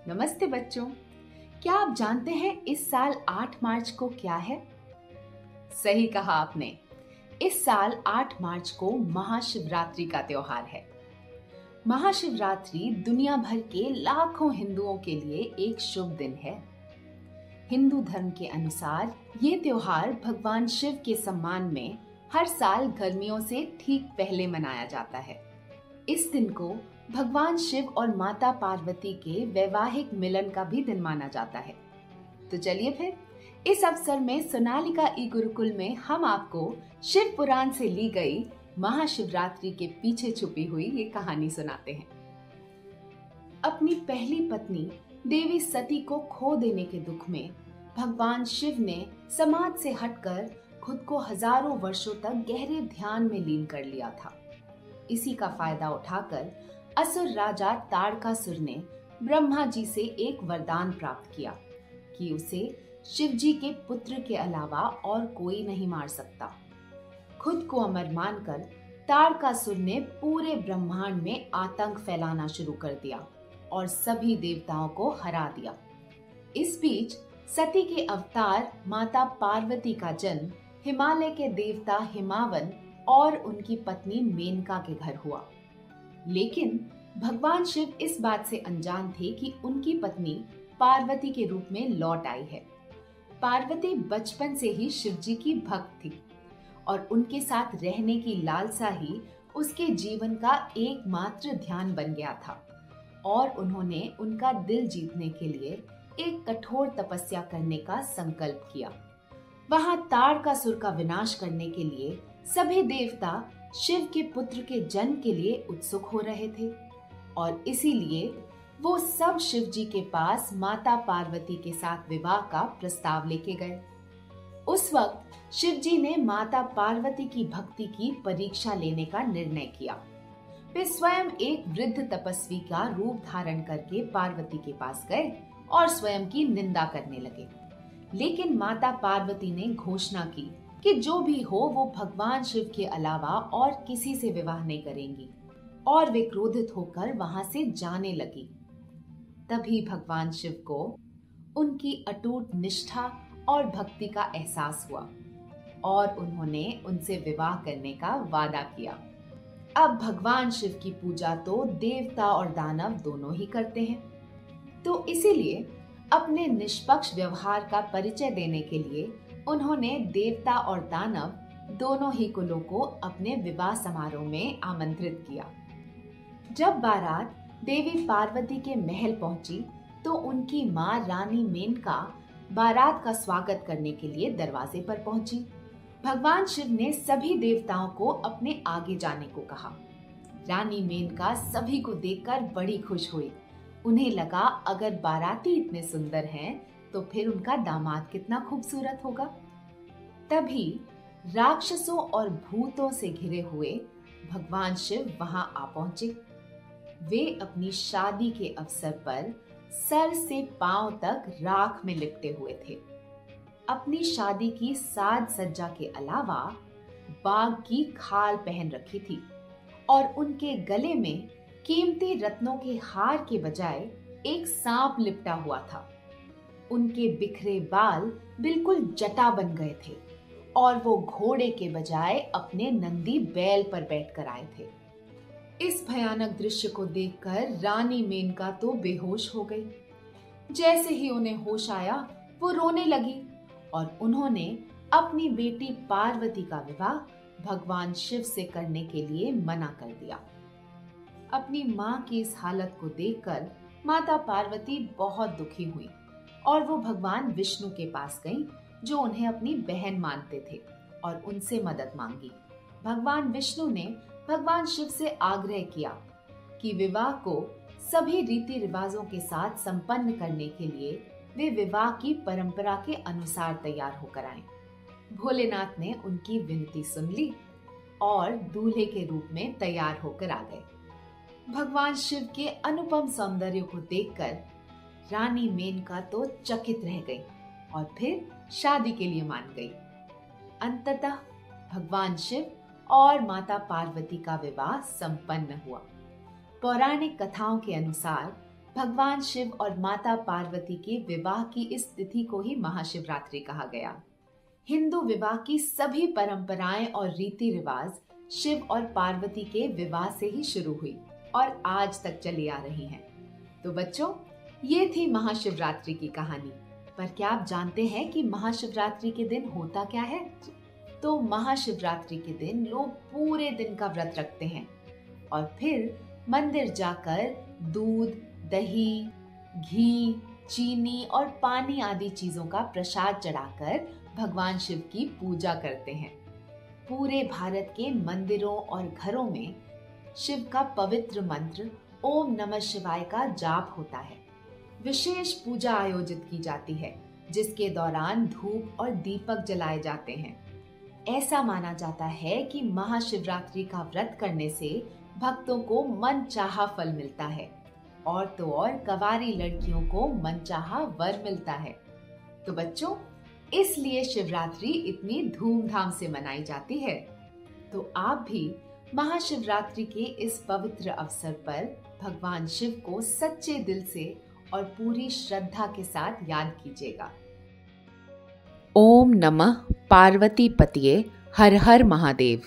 नमस्ते बच्चों। क्या आप जानते हैं इस साल 8 मार्च को क्या है? सही कहा आपने। इस साल 8 मार्च को महाशिवरात्रि का त्योहार है। महाशिवरात्रि दुनिया भर के लाखों हिंदुओं के लिए एक शुभ दिन है। हिंदू धर्म के अनुसार ये त्योहार भगवान शिव के सम्मान में हर साल गर्मियों से ठीक पहले मनाया जाता है। इस दिन को भगवान शिव और माता पार्वती के वैवाहिक मिलन का भी दिन माना जाता है। तो चलिए फिर इस अवसर में सोनालिका ई गुरुकुल में हम आपको शिव पुराण से ली गई महाशिवरात्रि के पीछे छुपी हुई ये कहानी सुनाते हैं। अपनी पहली पत्नी देवी सती को खो देने के दुख में भगवान शिव ने समाज से हटकर खुद को हजारों वर्षों तक गहरे ध्यान में लीन कर लिया था। इसी का फायदा उठाकर असुर राजा ताड़कासुर ने ब्रह्मा जी से एक वरदान प्राप्त किया कि उसे शिव जी के पुत्र के अलावा और कोई नहीं मार सकता। खुद को अमर मानकर ताड़कासुर ने पूरे ब्रह्मांड में आतंक फैलाना शुरू कर दिया और सभी देवताओं को हरा दिया। इस बीच सती के अवतार माता पार्वती का जन्म हिमालय के देवता हिमावन और उनकी पत्नी मेनका के घर हुआ। लेकिन भगवान शिव इस बात से अनजान थे कि उनकी पत्नी पार्वती के रूप में लौट आई है। पार्वती बचपन से ही शिव जी की भक्त थी और उनके साथ रहने की लालसा ही उसके जीवन का एकमात्र ध्यान बन गया था और उन्होंने उनका दिल जीतने के लिए एक कठोर तपस्या करने का संकल्प किया। वहां ताड़कासुर का विनाश करने के लिए सभी देवता शिव के पुत्र के जन्म के लिए उत्सुक हो रहे थे और इसीलिए वो सब शिव जी के पास माता पार्वती के साथ विवाह का प्रस्ताव लेके गए। उस वक्त शिव जी ने माता पार्वती की भक्ति की परीक्षा लेने का निर्णय किया। वे स्वयं एक वृद्ध तपस्वी का रूप धारण करके पार्वती के पास गए और स्वयं की निंदा करने लगे। लेकिन माता पार्वती ने घोषणा की कि जो भी हो वो भगवान शिव के अलावा और किसी से विवाह नहीं करेंगी और वे क्रोधित होकर वहां से जाने लगी। तभी भगवान शिव को उनकी अटूट निष्ठा और भक्ति का एहसास हुआ और उन्होंने उनसे विवाह करने का वादा किया। अब भगवान शिव की पूजा तो देवता और दानव दोनों ही करते हैं, तो इसीलिए अपने निष्पक्ष व्यवहार का परिचय देने के लिए उन्होंने देवता और दानव दोनों ही कुलों को अपने विवाह समारोह में आमंत्रित किया। जब बारात देवी पार्वती के महल पहुंची तो उनकी मां रानी मेनका बारात का स्वागत करने के लिए दरवाजे पर पहुंची। भगवान शिव ने सभी देवताओं को अपने आगे जाने को कहा। रानी मेनका सभी को देखकर बड़ी खुश हुई। उन्हें लगा अगर बाराती इतने सुंदर हैं तो फिर उनका दामाद कितना खूबसूरत होगा। तभी राक्षसों और भूतों से घिरे हुए भगवान शिव वहां आ पहुंचे। वे अपनी शादी के अवसर पर सर से पांव तक राख में लिपटे हुए थे। अपनी शादी की साज सज्जा के अलावा बाघ की खाल पहन रखी थी और उनके गले में कीमती रत्नों के हार के बजाय एक सांप लिपटा हुआ था। उनके बिखरे बाल बिल्कुल जटा बन गए थे और वो घोड़े के बजाय अपने नंदी बैल पर बैठकर आए थे। इस भयानक दृश्य को देखकर रानी मेनका तो बेहोश हो गई। जैसे ही उन्हें होश आया वो रोने लगी और उन्होंने अपनी बेटी पार्वती का विवाह भगवान शिव से करने के लिए मना कर दिया। अपनी मां की इस हालत को देखकर माता पार्वती बहुत दुखी हुई और वो भगवान विष्णु के पास गईं, जो उन्हें अपनी बहन मानते थे, और उनसे मदद मांगी। भगवान विष्णु ने भगवान शिव से आग्रह किया कि विवाह को सभी रीति रिवाजों के साथ संपन्न करने के लिए वे विवाह की परंपरा के अनुसार तैयार होकर आए। भोलेनाथ ने उनकी विनती सुन ली और दूल्हे के रूप में तैयार होकर आ गए। भगवान शिव के अनुपम सौंदर्य को देखकर रानी मेनका तो चकित रह गई और फिर शादी के लिए मान गई। अंततः भगवान शिव और माता पार्वती का विवाह संपन्न हुआ। पौराणिक कथाओं के अनुसार भगवान शिव और माता पार्वती के विवाह की इस तिथि को ही महाशिवरात्रि कहा गया। हिंदू विवाह की सभी परंपराएं और रीति रिवाज शिव और पार्वती के विवाह से ही शुरू हुई और आज तक चली आ रही हैं। तो बच्चों, ये थी महाशिवरात्रि की कहानी। पर क्या आप जानते हैं कि महाशिवरात्रि के दिन होता क्या है? तो महाशिवरात्रि के दिन लोग पूरे दिन का व्रत रखते हैं और फिर मंदिर जाकर दूध, दही, घी, चीनी और पानी आदि चीजों का प्रसाद चढ़ाकर भगवान शिव की पूजा करते हैं। पूरे भारत के मंदिरों और घरों में शिव का पवित्र मंत्र ओम नमः शिवाय का जाप होता है। विशेष पूजा आयोजित की जाती है जिसके दौरान धूप और दीपक जलाए जाते हैं। ऐसा माना जाता है कि महाशिवरात्रि का व्रत करने से भक्तों को मनचाहा फल मिलता है और तो और कंवारी लड़कियों को मनचाहा वर मिलता है। तो बच्चों, इसलिए शिवरात्रि इतनी धूमधाम से मनाई जाती है। तो आप भी महाशिवरात्रि के इस पवित्र अवसर पर भगवान शिव को सच्चे दिल से और पूरी श्रद्धा के साथ याद कीजिएगा। ओम नमः पार्वती पतिये हर हर महादेव।